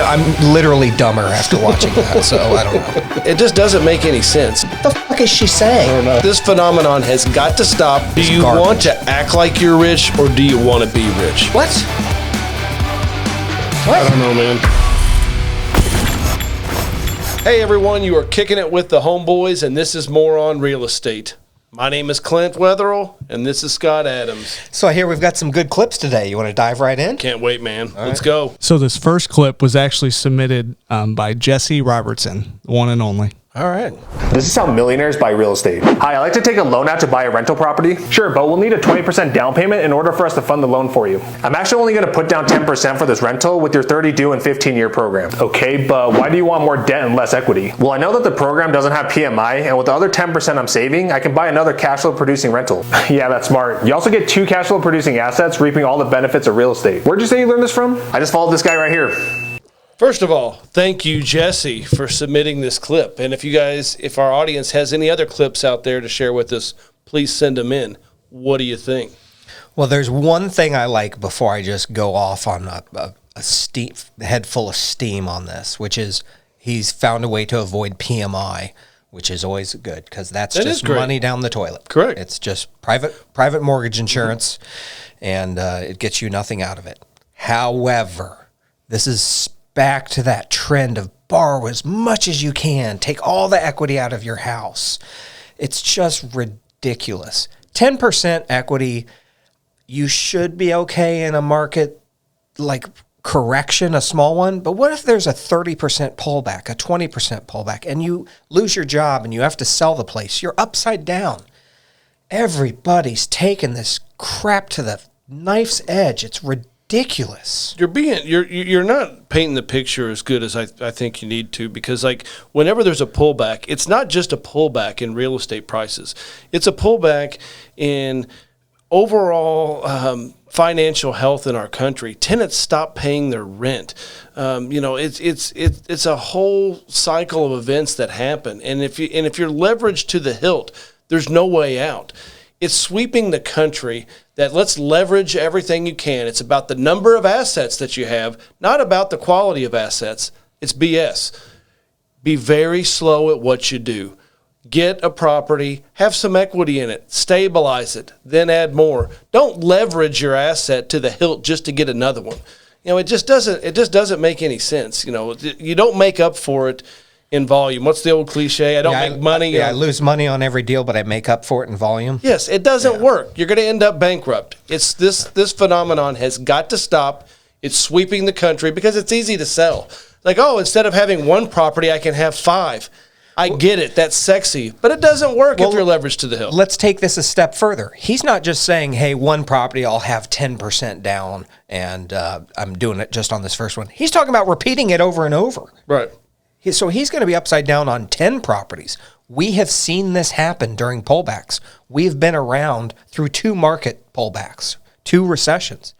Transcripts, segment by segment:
I'm literally dumber after watching that, so I don't know. It just doesn't make any sense. What the fuck is she saying? I don't know. This phenomenon has got to stop. Do you want to act like you're rich, or do you want to be rich? What? I don't know, man. Hey, everyone. You are kicking it with the Homeboys, and this is Moron Real Estate. My name is Clint Wetherell, and this is Scott Adams. So I hear we've got some good clips today. You want to dive right in? Can't wait, man. Let's go. So this first clip was actually submitted by Jesse Robertson, the one and only. All right. This is how millionaires buy real estate. Hi, I'd like to take a loan out to buy a rental property. Sure, but we'll need a 20% down payment in order for us to fund the loan for you. I'm actually only going to put down 10% for this rental with your 30-due and 15-year program. Okay, but why do you want more debt and less equity? Well, I know that the program doesn't have PMI, and with the other 10% I'm saving, I can buy another cash flow producing rental. Yeah, that's smart. You also get 2 cash flow producing assets, reaping all the benefits of real estate. Where'd you say you learned this from? I just followed this guy right here. First of all, thank you, Jesse, for submitting this clip. And if our audience has any other clips out there to share with us, please send them in. What do you think? Well, there's one thing I like before I just go off on a head full of steam on this, which is he's found a way to avoid PMI, which is always good because that's just money down the toilet. Correct. It's just private mortgage insurance, and it gets you nothing out of it. However, this is back to that trend of borrow as much as you can, take all the equity out of your house. It's just ridiculous. 10% equity, you should be okay in a market like correction, a small one, but what if there's a 30% pullback, a 20% pullback, and you lose your job and you have to sell the place? You're upside down. Everybody's taking this crap to the knife's edge. It's ridiculous. You're not painting the picture as good as I think you need to, because like whenever there's a pullback, it's not just a pullback in real estate prices. It's a pullback in overall financial health in our country. Tenants stop paying their rent. It's a whole cycle of events that happen, and if you're leveraged to the hilt, there's no way out. It's sweeping the country that let's leverage everything you can. It's about the number of assets that you have, not about the quality of assets. It's BS. Be very slow at what you do. Get a property, have some equity in it, stabilize it, then add more. Don't leverage your asset to the hilt just to get another one. It just doesn't make any sense. You don't make up for it in volume. What's the old cliche? I don't make money. I lose money on every deal, but I make up for it in volume. Yes, it doesn't work. You're going to end up bankrupt. It's this phenomenon has got to stop. It's sweeping the country because it's easy to sell. Like, instead of having one property, I can have 5. I get it. That's sexy, but it doesn't work if you're leveraged to the hill. Let's take this a step further. He's not just saying, hey, one property, I'll have 10% down, and I'm doing it just on this first one. He's talking about repeating it over and over. Right. So he's going to be upside down on 10 properties. We have seen this happen during pullbacks. We've been around through 2 market pullbacks, 2 recessions.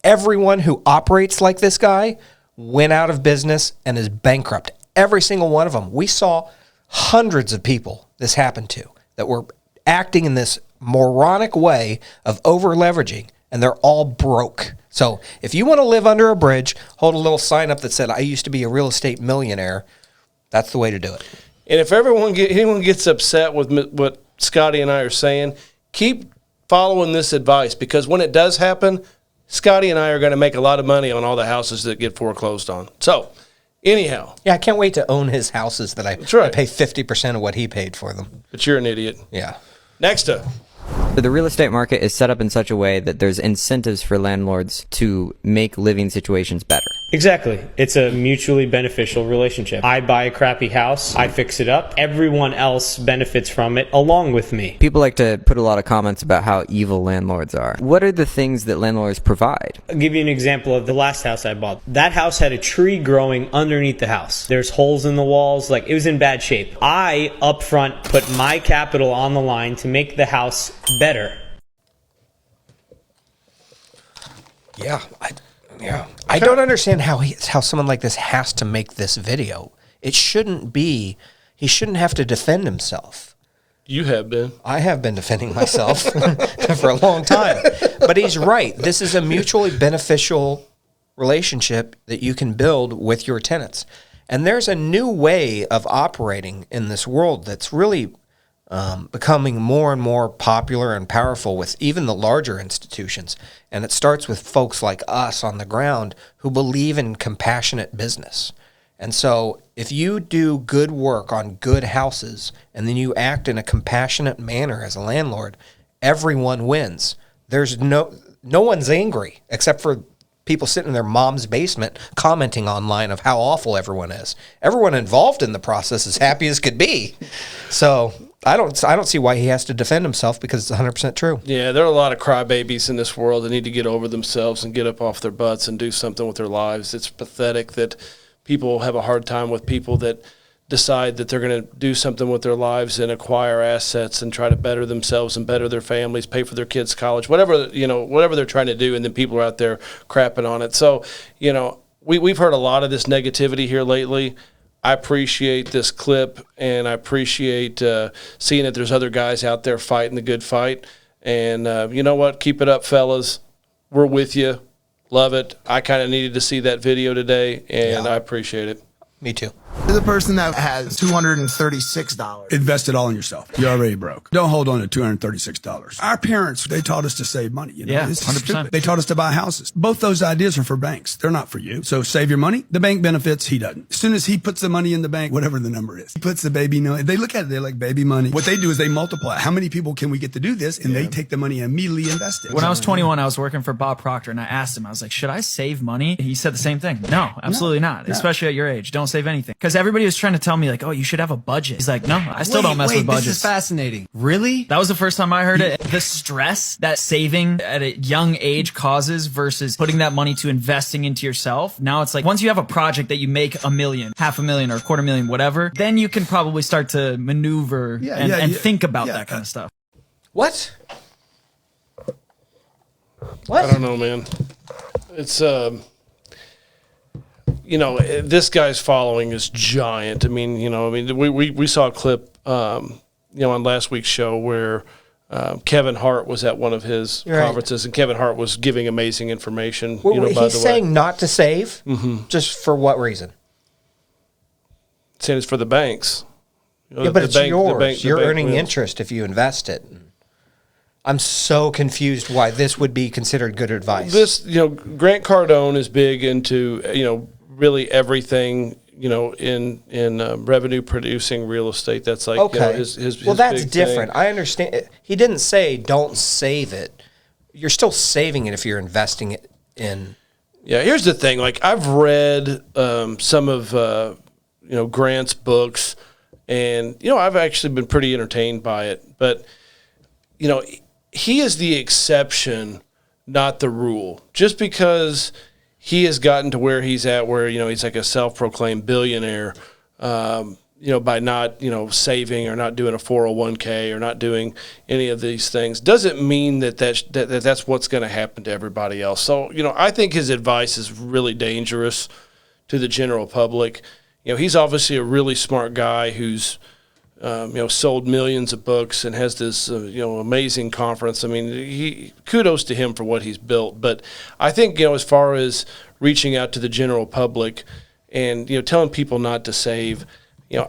Everyone who operates like this guy went out of business and is bankrupt. Every single one of them. We saw hundreds of people this happened to that were acting in this moronic way of over-leveraging, and they're all broke. So if you want to live under a bridge, hold a little sign up that said, I used to be a real estate millionaire. That's the way to do it. And if anyone gets upset with what Scotty and I are saying, keep following this advice, because when it does happen, Scotty and I are going to make a lot of money on all the houses that get foreclosed on. So anyhow. Yeah, I can't wait to own his houses that I pay 50% of what he paid for them. But you're an idiot. Yeah. Next up. The real estate market is set up in such a way that there's incentives for landlords to make living situations better. Exactly. It's a mutually beneficial relationship. I buy a crappy house, I fix it up, everyone else benefits from it along with me. People like to put a lot of comments about how evil landlords are. What are the things that landlords provide? I'll give you an example of the last house I bought. That house had a tree growing underneath the house. There's holes in the walls, like it was in bad shape. I, up front, put my capital on the line to make the house better. Yeah, I don't understand how someone like this has to make this video. It shouldn't be. He shouldn't have to defend himself. You have been. I have been defending myself for a long time. But he's right. This is a mutually beneficial relationship that you can build with your tenants. And there's a new way of operating in this world that's really becoming more and more popular and powerful with even the larger institutions. And it starts with folks like us on the ground who believe in compassionate business. And so if you do good work on good houses and then you act in a compassionate manner as a landlord, everyone wins. There's no one's angry except for people sitting in their mom's basement commenting online of how awful everyone is. Everyone involved in the process is happy as could be. So I don't see why he has to defend himself, because it's 100% true. Yeah, there are a lot of crybabies in this world that need to get over themselves and get up off their butts and do something with their lives. It's pathetic that people have a hard time with people that decide that they're going to do something with their lives and acquire assets and try to better themselves and better their families, pay for their kids' college, whatever they're trying to do, and then people are out there crapping on it. So, we've heard a lot of this negativity here lately. I appreciate this clip, and I appreciate seeing that there's other guys out there fighting the good fight. And you know what? Keep it up, fellas. We're with you. Love it. I kind of needed to see that video today, and I appreciate it. Me too. You're the person that has $236. Invest it all in yourself. You're already broke. Don't hold on to $236. Our parents, they taught us to save money. Yeah, It's 100%. stupid. They taught us to buy houses. Both those ideas are for banks. They're not for you. So save your money. The bank benefits. He doesn't. As soon as he puts the money in the bank, whatever the number is, he puts the baby money. They look at it. They're like baby money. What they do is they multiply. How many people can we get to do this? And they take the money and immediately invest it. When I was 21, I was working for Bob Proctor, and I asked him, I was like, should I save money? He said the same thing. No, absolutely not. Especially at your age. Don't save anything. Because everybody was trying to tell me, like, oh, you should have a budget. He's like, no, I still don't mess with budgets. This is fascinating. Really? That was the first time I heard it. The stress that saving at a young age causes versus putting that money to investing into yourself. Now it's like, once you have a project that you make $1 million, $500,000 or $250,000, whatever, then you can probably start to maneuver and think about that kind of stuff. What? I don't know, man. It's this guy's following is giant. We saw a clip, on last week's show where Kevin Hart was at one of his conferences, and Kevin Hart was giving amazing information. He's saying not to save, just for what reason? Saying it's for the banks. But it's yours. You're earning interest if you invest it. I'm so confused why this would be considered good advice. Grant Cardone is big into, really everything, in revenue producing real estate. That's like, his that's big different. thing. I understand. He didn't say don't save it. You're still saving it if you're investing it in. Yeah, here's the thing. Like, I've read some of, Grant's books, and, I've actually been pretty entertained by it. But, he is the exception, not the rule. Just because he has gotten to where he's at, where, he's like a self-proclaimed billionaire, by not, saving or not doing a 401k or not doing any of these things, doesn't mean that's what's going to happen to everybody else. So, I think his advice is really dangerous to the general public. He's obviously a really smart guy who's, sold millions of books and has this, amazing conference. Kudos to him for what he's built. But I think, as far as reaching out to the general public and, telling people not to save,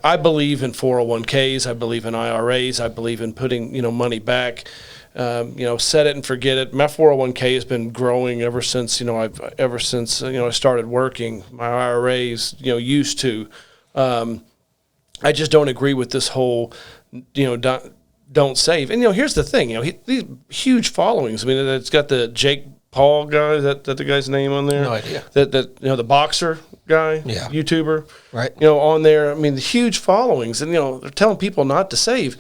I believe in 401ks. I believe in IRAs. I believe in putting, money back. Set it and forget it. My 401k has been growing ever since, I started working. My IRAs, used to. I just don't agree with this whole, don't save. And, here's the thing, these huge followings. It's got the Jake Paul guy, that the guy's name on there? No idea. That the boxer guy, YouTuber, right? On there. The huge followings, and, they're telling people not to save.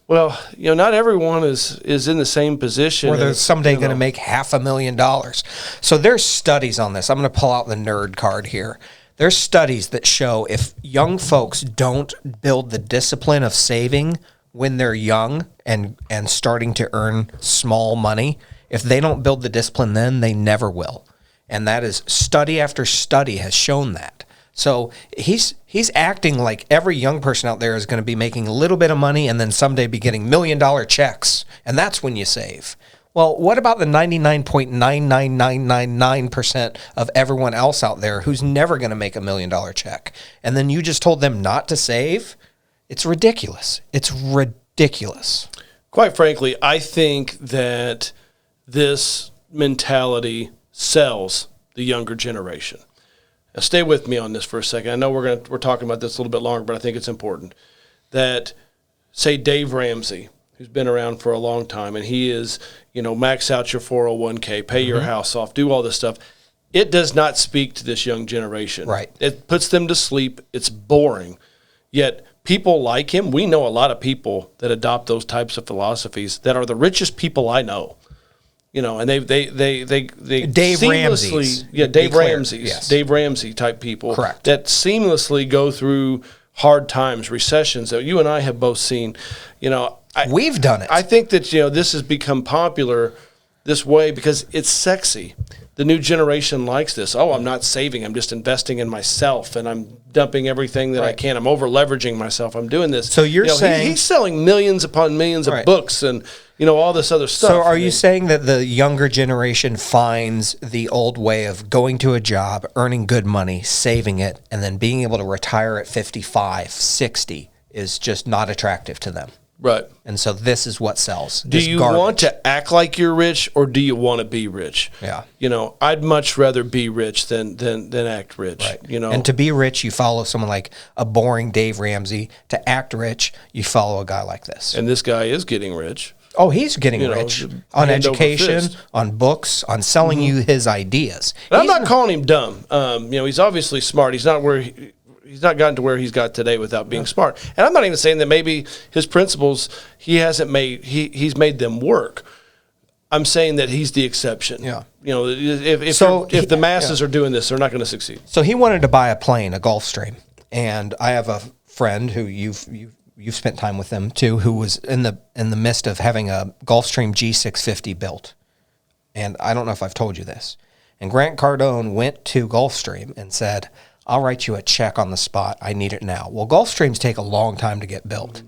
Well, not everyone is in the same position. Or they're someday going to make $500,000. So there's studies on this. I'm going to pull out the nerd card here. There's studies that show if young folks don't build the discipline of saving when they're young and starting to earn small money, if they don't build the discipline then, they never will. And that is study after study has shown that. So he's acting like every young person out there is going to be making a little bit of money and then someday be getting $1 million checks. And that's when you save. Well, what about the 99.99999% of everyone else out there who's never going to make $1 million check? And then you just told them not to save? It's ridiculous. It's ridiculous. Quite frankly, I think that this mentality sells the younger generation. Now, stay with me on this for a second. I know we're talking about this a little bit longer, but I think it's important that, say, Dave Ramsey, who's been around for a long time, and he is, max out your 401k, pay your house off, do all this stuff. It does not speak to this young generation. Right. It puts them to sleep. It's boring. Yet people like him, we know a lot of people that adopt those types of philosophies that are the richest people I know. And they Dave seamlessly, Ramsey's. Dave Ramsey's, yes. Dave Ramsey type people, correct, that seamlessly go through hard times, recessions that you and I have both seen. We've done it. I think that this has become popular this way because it's sexy. The new generation likes this. Oh, I'm not saving. I'm just investing in myself, and I'm dumping everything that I can. I'm over leveraging myself. I'm doing this. So you're saying he's selling millions upon millions of books and all this other stuff. So are you saying that the younger generation finds the old way of going to a job, earning good money, saving it, and then being able to retire at 55, 60 is just not attractive to them? Right. And so this is what sells. Do you want to act like you're rich, or do you want to be rich? Yeah. I'd much rather be rich than act rich. Right. And to be rich, you follow someone like a boring Dave Ramsey. To act rich, you follow a guy like this. And this guy is getting rich. Oh, he's getting rich on education, on books, on selling you his ideas. I'm not calling him dumb. He's obviously smart. He's not where he's not gotten to where he's got today without being smart. And I'm not even saying that maybe his principles he's made them work. I'm saying that he's the exception. Yeah. If the masses are doing this, they're not going to succeed. So he wanted to buy a plane, a Gulfstream, and I have a friend who you've spent time with them too, who was in the midst of having a Gulfstream G650 built. And I don't know if I've told you this. And Grant Cardone went to Gulfstream and said, I'll write you a check on the spot. I need it now. Well, Gulfstreams take a long time to get built.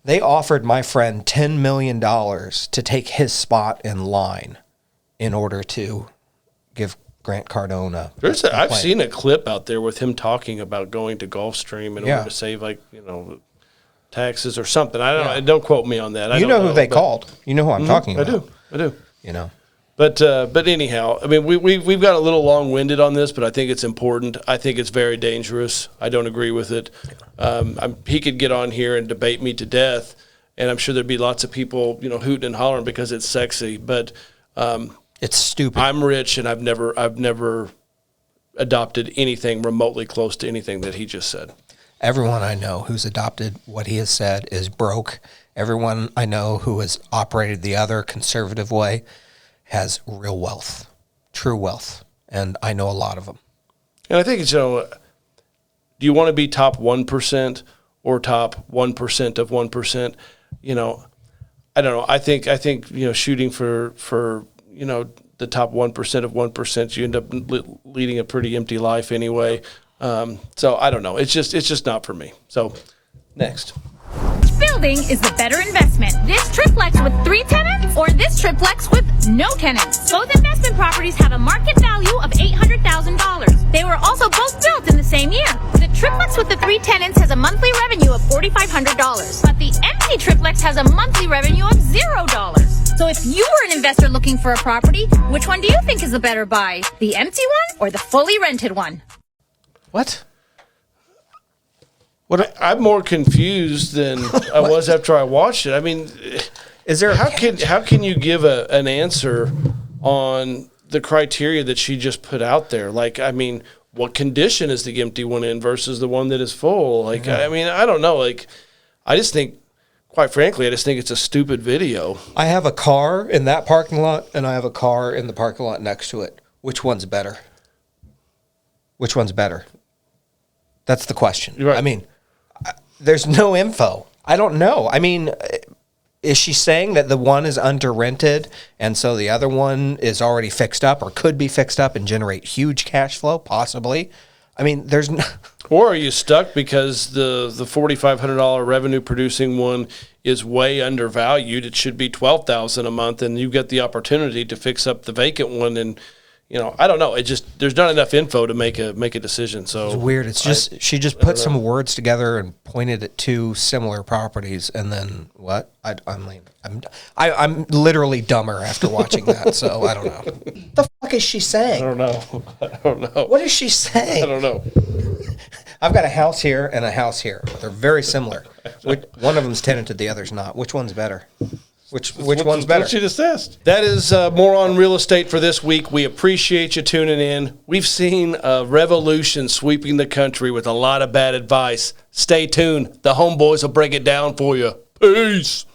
They offered my friend $10 million to take his spot in line in order to give Grant Cardone a I've seen a clip out there with him talking about going to Gulfstream in order to save taxes or something. I don't know. Don't quote me on that. You know who they called. You know who I'm talking about. I do. But anyhow, I mean, we've got a little long-winded on this, but I think it's important. I think it's very dangerous. I don't agree with it. He could get on here and debate me to death, and I'm sure there'd be lots of people, hooting and hollering because it's sexy. But it's stupid. I'm rich, and I've never adopted anything remotely close to anything that he just said. Everyone I know who's adopted what he has said is broke. Everyone I know who has operated the other conservative way has real wealth, true wealth, and I know a lot of them. And I think do you want to be top 1% or top 1% of 1%? I don't know. I think shooting for the top 1% of 1%, you end up leading a pretty empty life anyway. So I don't know. It's just not for me. So next. Building is the better investment. This triplex with 3 tenants or this triplex with no tenants. Both investment properties have a market value of $800,000. They were also both built in the same year. The triplex with the 3 tenants has a monthly revenue of $4,500, but the empty triplex has a monthly revenue of $0. So if you were an investor looking for a property, which one do you think is the better buy? The empty one or the fully rented one? What? I'm more confused than I was after I watched it. I mean, is there how can you give an answer on the criteria that she just put out there? Like, I mean, what condition is the empty one in versus the one that is full? Like, I mean, I don't know. Like, I just think, quite frankly, I just think it's a stupid video. I have a car in that parking lot, and I have a car in the parking lot next to it. Which one's better? Which one's better? That's the question. Right. I mean, there's no info. I don't know. I mean, is she saying that the one is under rented and so the other one is already fixed up or could be fixed up and generate huge cash flow? Possibly. I mean, there's no. Or are you stuck because the $4,500 revenue producing one is way undervalued? It should be $12,000 a month, and you get the opportunity to fix up the vacant one. And I don't know. It just there's not enough info to make a decision. So it's weird. It's just she just put some words together and pointed at two similar properties, and then what? I'm literally dumber after watching that. So I don't know. What the fuck is she saying? I don't know. What is she saying? I don't know. I've got a house here and a house here. They're very similar. One of them's tenanted, the other's not. Which one's better? Which one's better? What you just asked. That is Moron Real Estate for this week. We appreciate you tuning in. We've seen a revolution sweeping the country with a lot of bad advice. Stay tuned. The Homeboys will break it down for you. Peace.